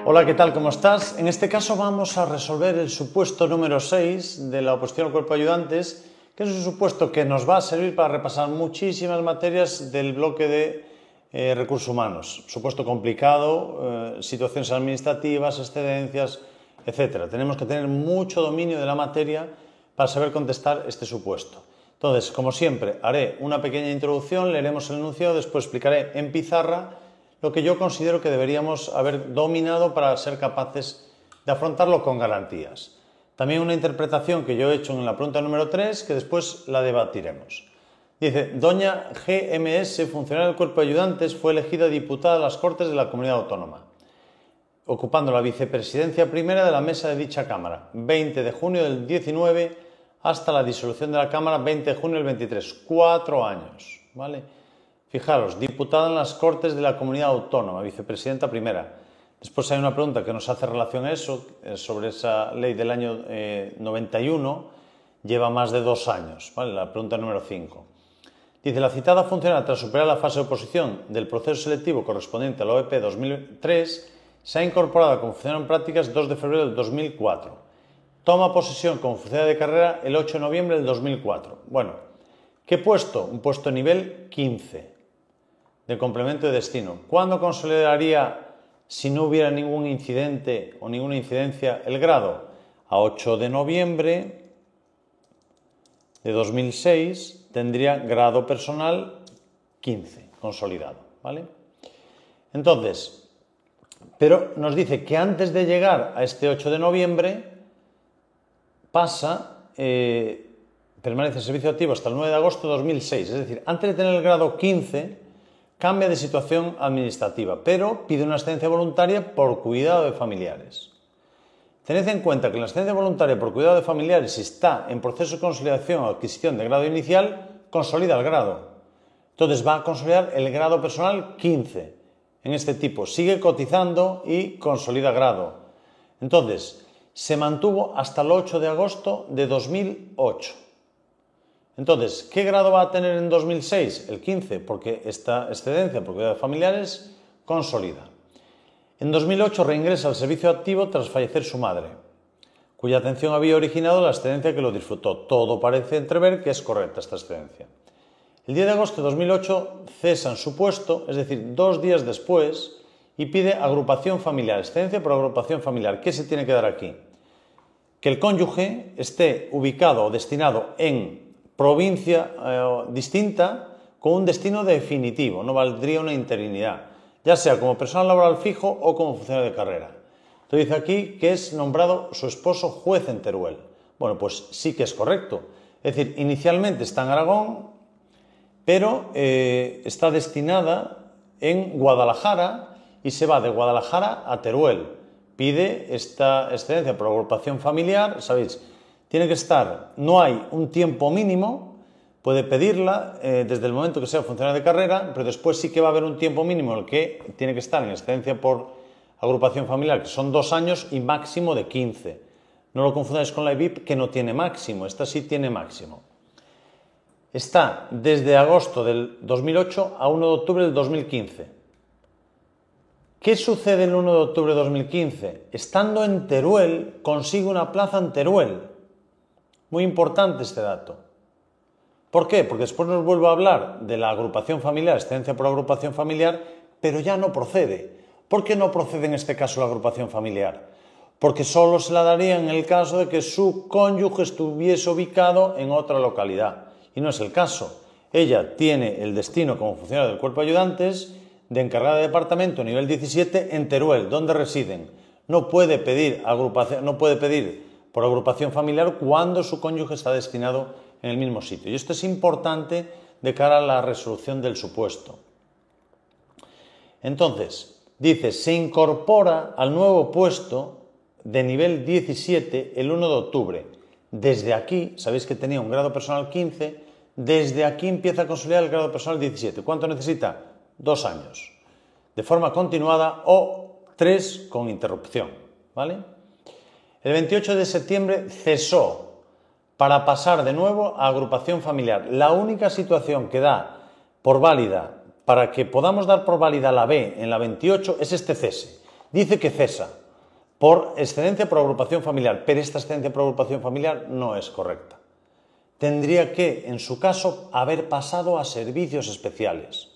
Hola, ¿qué tal? ¿Cómo estás? En este caso vamos a resolver el supuesto número 6 de la oposición al cuerpo de ayudantes, que es un supuesto que nos va a servir para repasar muchísimas materias del bloque de recursos humanos. Supuesto complicado, situaciones administrativas, excedencias, etc. Tenemos que tener mucho dominio de la materia para saber contestar este supuesto. Entonces, como siempre, haré una pequeña introducción, leeremos el enunciado, después explicaré en pizarra lo que yo considero que deberíamos haber dominado para ser capaces de afrontarlo con garantías. También una interpretación que yo he hecho en la pregunta número 3, que después la debatiremos. Dice, doña GMS, funcionaria del cuerpo de ayudantes, fue elegida diputada a las Cortes de la Comunidad Autónoma, ocupando la vicepresidencia primera de la mesa de dicha Cámara, 20 de junio del 19 hasta la disolución de la Cámara, 20 de junio del 23, 4 años, ¿vale? Fijaros, diputada en las Cortes de la Comunidad Autónoma, vicepresidenta primera. Después hay una pregunta que nos hace relación a eso, sobre esa ley del año 91, lleva más de 2 años, ¿vale? La pregunta número 5. Dice, la citada funcionaria, tras superar la fase de oposición del proceso selectivo correspondiente a la OEP 2003, se ha incorporado como funcionaria en prácticas el 2 de febrero del 2004. Toma posesión como funcionaria de carrera el 8 de noviembre del 2004. Bueno, ¿qué puesto? Un puesto nivel 15. De complemento de destino. ¿Cuándo consolidaría, si no hubiera ningún incidente o ninguna incidencia, el grado? A 8 de noviembre de 2006 tendría grado personal 15, consolidado, ¿vale? Entonces, pero nos dice que antes de llegar a este 8 de noviembre pasa, permanece en servicio activo hasta el 9 de agosto de 2006, es decir, antes de tener el grado 15, cambia de situación administrativa, pero pide una excedencia voluntaria por cuidado de familiares. Tened en cuenta que la excedencia voluntaria por cuidado de familiares, si está en proceso de consolidación o adquisición de grado inicial, consolida el grado. Entonces va a consolidar el grado personal 15 en este tipo. Sigue cotizando y consolida grado. Entonces, se mantuvo hasta el 8 de agosto de 2008. Entonces, ¿qué grado va a tener en 2006? El 15, porque esta excedencia por cuidado de familiares consolida. En 2008 reingresa al servicio activo tras fallecer su madre, cuya atención había originado la excedencia que lo disfrutó. Todo parece entrever que es correcta esta excedencia. El 10 de agosto de 2008 cesa en su puesto, es decir, 2 días después, y pide agrupación familiar, excedencia por agrupación familiar. ¿Qué se tiene que dar aquí? Que el cónyuge esté ubicado o destinado en provincia distinta con un destino definitivo, no valdría una interinidad, ya sea como personal laboral fijo o como funcionario de carrera. Entonces dice aquí que es nombrado su esposo juez en Teruel. Bueno, pues sí que es correcto. Es decir, inicialmente está en Aragón, pero está destinada en Guadalajara y se va de Guadalajara a Teruel. Pide esta excedencia por agrupación familiar, ¿sabéis? Tiene que estar, no hay un tiempo mínimo, puede pedirla desde el momento que sea funcionario de carrera, pero después sí que va a haber un tiempo mínimo en el que tiene que estar en excedencia por agrupación familiar, que son 2 años y máximo de 15. No lo confundáis con la EBIP, que no tiene máximo, esta sí tiene máximo. Está desde agosto del 2008 a 1 de octubre del 2015. ¿Qué sucede el 1 de octubre de 2015? Estando en Teruel, consigue una plaza en Teruel. Muy importante este dato. ¿Por qué? Porque después nos vuelve a hablar de la agrupación familiar, excedencia por agrupación familiar, pero ya no procede. ¿Por qué no procede en este caso la agrupación familiar? Porque solo se la daría en el caso de que su cónyuge estuviese ubicado en otra localidad. Y no es el caso. Ella tiene el destino como funcionaria del cuerpo de ayudantes de encargada de departamento nivel 17 en Teruel, donde residen. No puede pedir por agrupación familiar cuando su cónyuge está destinado en el mismo sitio. Y esto es importante de cara a la resolución del supuesto. Entonces, dice, se incorpora al nuevo puesto de nivel 17 el 1 de octubre. Desde aquí, sabéis que tenía un grado personal 15, desde aquí empieza a consolidar el grado personal 17. ¿Cuánto necesita? 2 años. De forma continuada o 3 con interrupción, ¿vale? El 28 de septiembre cesó para pasar de nuevo a agrupación familiar. La única situación que da por válida, para que podamos dar por válida la B en la 28, es este cese. dice que cesa por excedencia por agrupación familiar, pero esta excedencia por agrupación familiar no es correcta. Tendría que, en su caso, haber pasado a servicios especiales,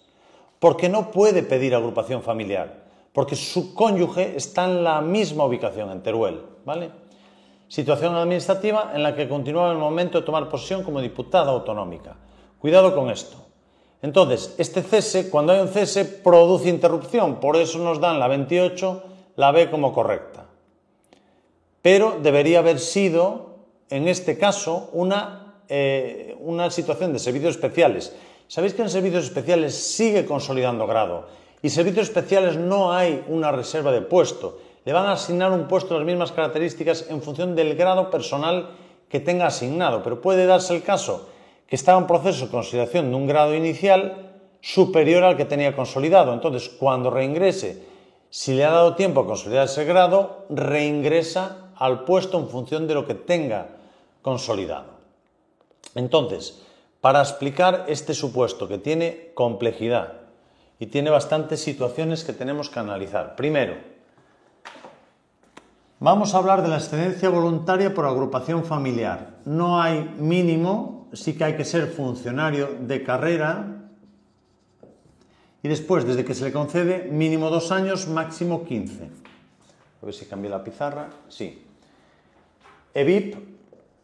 porque no puede pedir agrupación familiar, porque su cónyuge está en la misma ubicación, en Teruel, ¿vale? Situación administrativa en la que continuaba en el momento de tomar posesión como diputada autonómica. Cuidado con esto. Entonces, este cese, cuando hay un cese, produce interrupción, por eso nos dan la 28, la B como correcta. Pero debería haber sido, en este caso, una situación de servicios especiales. Sabéis que en servicios especiales sigue consolidando grado y servicios especiales no hay una reserva de puesto. Le van a asignar un puesto de las mismas características en función del grado personal que tenga asignado, pero puede darse el caso que estaba en proceso de consolidación de un grado inicial superior al que tenía consolidado. Entonces, cuando reingrese, si le ha dado tiempo a consolidar ese grado, reingresa al puesto en función de lo que tenga consolidado. Entonces, para explicar este supuesto que tiene complejidad y tiene bastantes situaciones que tenemos que analizar. Primero, vamos a hablar de la excedencia voluntaria por agrupación familiar. No hay mínimo, sí que hay que ser funcionario de carrera y después, desde que se le concede, mínimo 2 años, máximo 15. A ver si cambié la pizarra. Sí. EVIP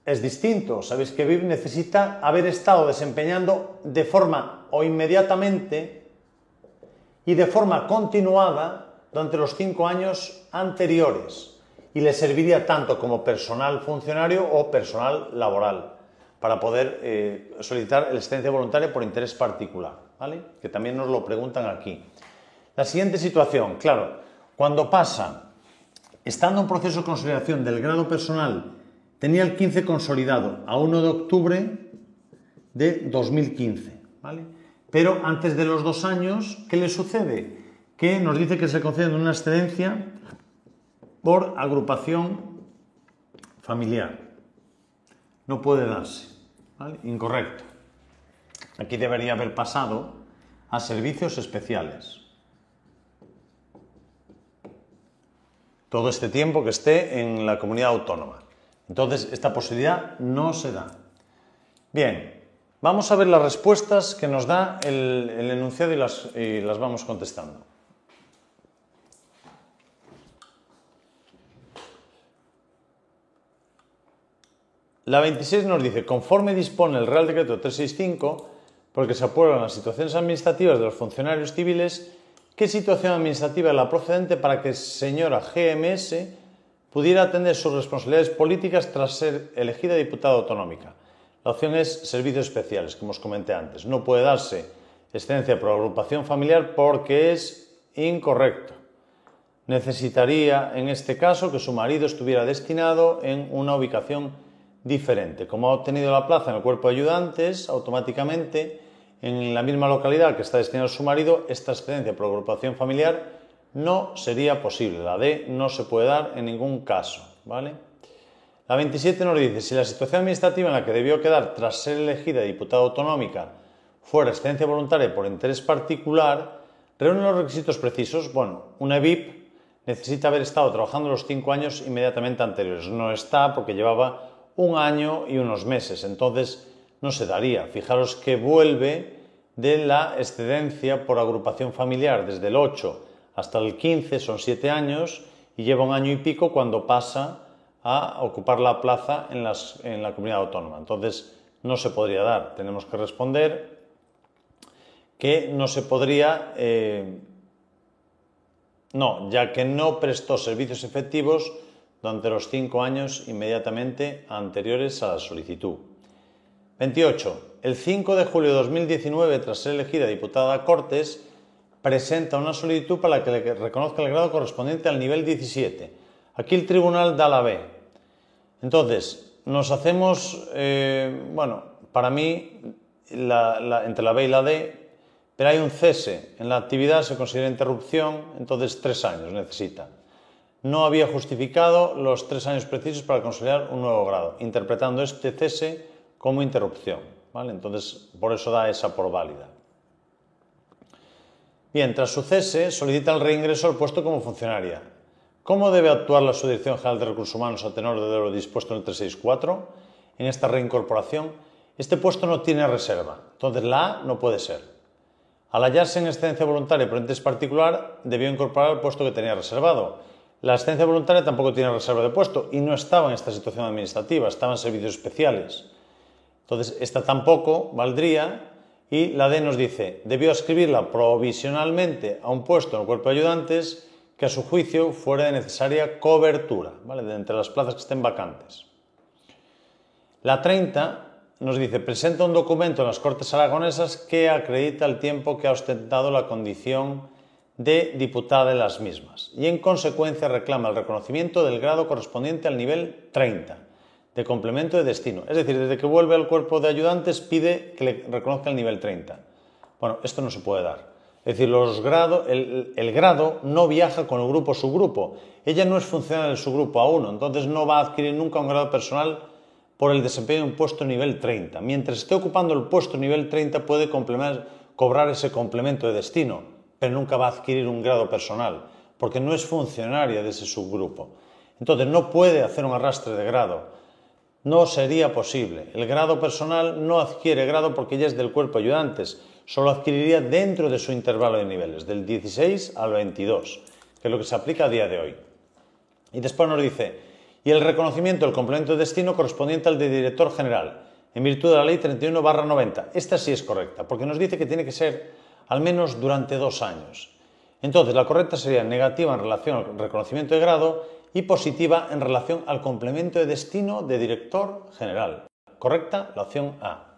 es distinto. Sabéis que EVIP necesita haber estado desempeñando de forma o inmediatamente y de forma continuada durante los 5 años anteriores y le serviría tanto como personal funcionario o personal laboral para poder solicitar la excedencia voluntaria por interés particular, ¿vale? Que también nos lo preguntan aquí. La siguiente situación, claro, cuando pasa, estando en proceso de consolidación del grado personal, tenía el 15 consolidado a 1 de octubre de 2015, ¿vale? Pero antes de los 2 años, ¿qué le sucede? Que nos dice que se concede una excedencia por agrupación familiar. No puede darse, ¿vale? Incorrecto. Aquí debería haber pasado a servicios especiales. Todo este tiempo que esté en la comunidad autónoma. Entonces, esta posibilidad no se da. Bien, vamos a ver las respuestas que nos da el enunciado y las vamos contestando. La 26 nos dice, conforme dispone el Real Decreto 365, porque se aprueban las situaciones administrativas de los funcionarios civiles, ¿qué situación administrativa es la procedente para que señora GMS pudiera atender sus responsabilidades políticas tras ser elegida diputada autonómica? La opción es servicios especiales, como os comenté antes. No puede darse excedencia por agrupación familiar porque es incorrecto. Necesitaría, en este caso, que su marido estuviera destinado en una ubicación diferente. Como ha obtenido la plaza en el cuerpo de ayudantes, automáticamente, en la misma localidad que está destinado su marido, esta excedencia por agrupación familiar no sería posible. La D no se puede dar en ningún caso, ¿vale? La 27 nos dice, si la situación administrativa en la que debió quedar tras ser elegida diputada autonómica fuera excedencia voluntaria por interés particular, reúne los requisitos precisos. Bueno, una EVIP necesita haber estado trabajando los 5 años inmediatamente anteriores. No está porque llevaba 1 año y unos meses, entonces no se daría. Fijaros que vuelve de la excedencia por agrupación familiar desde el 8 hasta el 15, son 7 años, y lleva 1 año y pico cuando pasa a ocupar la plaza en la comunidad autónoma. Entonces no se podría dar. Tenemos que responder que no se podría, no, ya que no prestó servicios efectivos durante los 5 años inmediatamente anteriores a la solicitud. 28. El 5 de julio de 2019, tras ser elegida diputada a Cortes, presenta una solicitud para la que le reconozca el grado correspondiente al nivel 17. Aquí el tribunal da la B. Entonces, nos hacemos, bueno, para mí, entre la B y la D, pero hay un cese en la actividad, se considera interrupción, entonces 3 años necesita. No había justificado los 3 años precisos para consolidar un nuevo grado, interpretando este cese como interrupción, ¿vale? Entonces, por eso da esa por válida. Bien, tras su cese, solicita el reingreso al puesto como funcionaria. ¿Cómo debe actuar la Subdirección General de Recursos Humanos a tenor de lo dispuesto en el 364? En esta reincorporación, este puesto no tiene reserva, entonces la A no puede ser. Al hallarse en excedencia voluntaria por interés particular, debió incorporar el puesto que tenía reservado. La excedencia voluntaria tampoco tiene reserva de puesto y no estaba en esta situación administrativa, estaba en servicios especiales. Entonces, esta tampoco valdría y la D nos dice, debió adscribirla provisionalmente a un puesto en el cuerpo de ayudantes que a su juicio fuera de necesaria cobertura, ¿vale?, de entre las plazas que estén vacantes. La 30 nos dice, presenta un documento en las Cortes Aragonesas que acredita el tiempo que ha ostentado la condición de diputada de las mismas y en consecuencia reclama el reconocimiento del grado correspondiente al nivel 30 de complemento de destino. Es decir, desde que vuelve al cuerpo de ayudantes pide que le reconozca el nivel 30. Bueno, esto no se puede dar. Es decir, el grado no viaja con el grupo subgrupo. Ella no es funcionaria del subgrupo A1, entonces no va a adquirir nunca un grado personal por el desempeño de un puesto nivel 30. Mientras esté ocupando el puesto nivel 30 puede cobrar ese complemento de destino, pero nunca va a adquirir un grado personal, porque no es funcionaria de ese subgrupo. Entonces no puede hacer un arrastre de grado. No sería posible. El grado personal no adquiere grado porque ya es del cuerpo de ayudantes. Solo adquiriría dentro de su intervalo de niveles, del 16 al 22, que es lo que se aplica a día de hoy. Y después nos dice, y el reconocimiento del complemento de destino correspondiente al de director general, en virtud de la ley 31/90. Esta sí es correcta, porque nos dice que tiene que ser al menos durante 2 años. Entonces, la correcta sería negativa en relación al reconocimiento de grado y positiva en relación al complemento de destino de director general. Correcta, la opción A.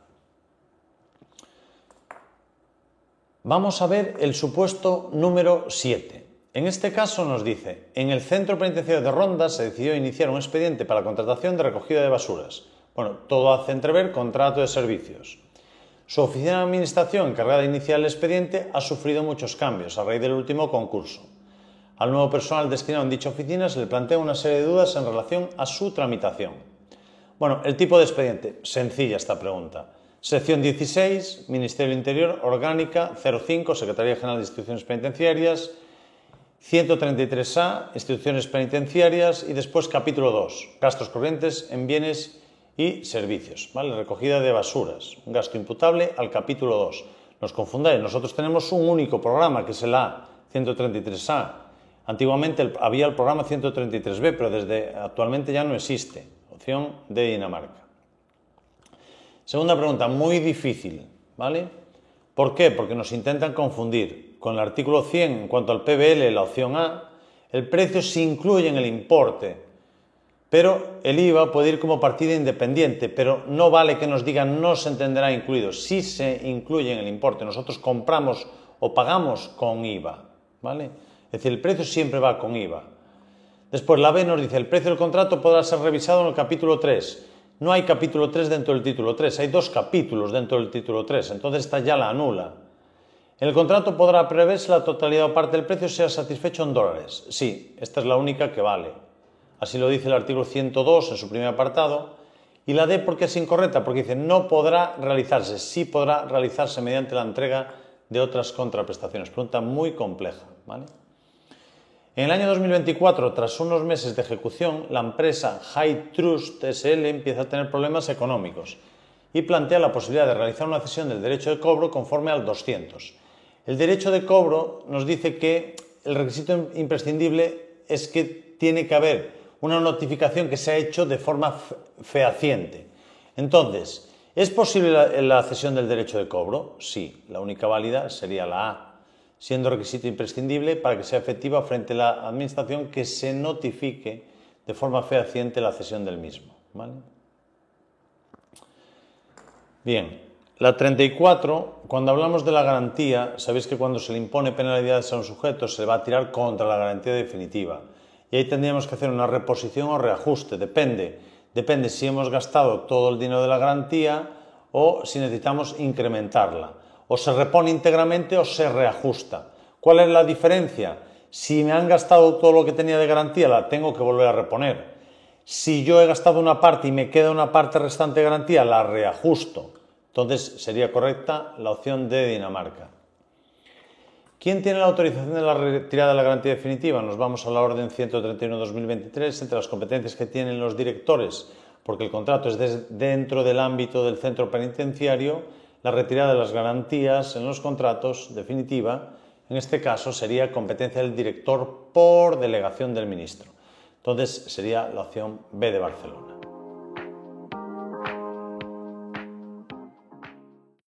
Vamos a ver el supuesto número 7. En este caso nos dice, en el Centro Penitenciario de Ronda se decidió iniciar un expediente para la contratación de recogida de basuras. Bueno, todo hace entrever contrato de servicios. Su oficina de administración encargada de iniciar el expediente ha sufrido muchos cambios a raíz del último concurso. Al nuevo personal destinado en dicha oficina se le plantea una serie de dudas en relación a su tramitación. Bueno, el tipo de expediente, sencilla esta pregunta. Sección 16, Ministerio del Interior, Orgánica 05, Secretaría General de Instituciones Penitenciarias, 133A, Instituciones Penitenciarias y después capítulo 2, Gastos corrientes en bienes y servicios, ¿vale? Recogida de basuras, un gasto imputable al capítulo 2. No os confundáis, nosotros tenemos un único programa que es el A133A. Antiguamente había el programa 133B, pero actualmente ya no existe. Opción de Dinamarca. Segunda pregunta, muy difícil, ¿vale? ¿Por qué? Porque nos intentan confundir. Con el artículo 100, en cuanto al PBL, la opción A, el precio se incluye en el importe, pero el IVA puede ir como partida independiente, pero no vale que nos digan no se entenderá incluido. Sí se incluye en el importe. Nosotros compramos o pagamos con IVA, ¿vale? Es decir, el precio siempre va con IVA. Después la B nos dice, el precio del contrato podrá ser revisado en el capítulo 3. No hay capítulo 3 dentro del título 3, hay 2 capítulos dentro del título 3, entonces esta ya la anula. En el contrato podrá preverse la totalidad o parte del precio sea satisfecho en dólares. Sí, esta es la única que vale. Así lo dice el artículo 102 en su primer apartado. Y la D, ¿por qué es incorrecta? Porque dice no podrá realizarse, sí podrá realizarse mediante la entrega de otras contraprestaciones. Pregunta muy compleja, ¿vale? En el año 2024, tras unos meses de ejecución, la empresa High Trust SL empieza a tener problemas económicos y plantea la posibilidad de realizar una cesión del derecho de cobro conforme al 200. El derecho de cobro nos dice que el requisito imprescindible es que tiene que haber una notificación que se ha hecho de forma fehaciente. Entonces, ¿es posible la cesión del derecho de cobro? Sí, la única válida sería la A, siendo requisito imprescindible para que sea efectiva frente a la Administración que se notifique de forma fehaciente la cesión del mismo, ¿vale? Bien, la 34, cuando hablamos de la garantía, sabéis que cuando se le impone penalidades a un sujeto se le va a tirar contra la garantía definitiva. Y ahí tendríamos que hacer una reposición o reajuste, depende si hemos gastado todo el dinero de la garantía o si necesitamos incrementarla. O se repone íntegramente o se reajusta. ¿Cuál es la diferencia? Si me han gastado todo lo que tenía de garantía, la tengo que volver a reponer. Si yo he gastado una parte y me queda una parte restante de garantía, la reajusto. Entonces sería correcta la opción de Dinamarca. ¿Quién tiene la autorización de la retirada de la garantía definitiva? Nos vamos a la orden 131/2023, entre las competencias que tienen los directores, porque el contrato es dentro del ámbito del centro penitenciario. La retirada de las garantías en los contratos definitiva, en este caso, sería competencia del director por delegación del ministro. Entonces, sería la opción B de Barcelona.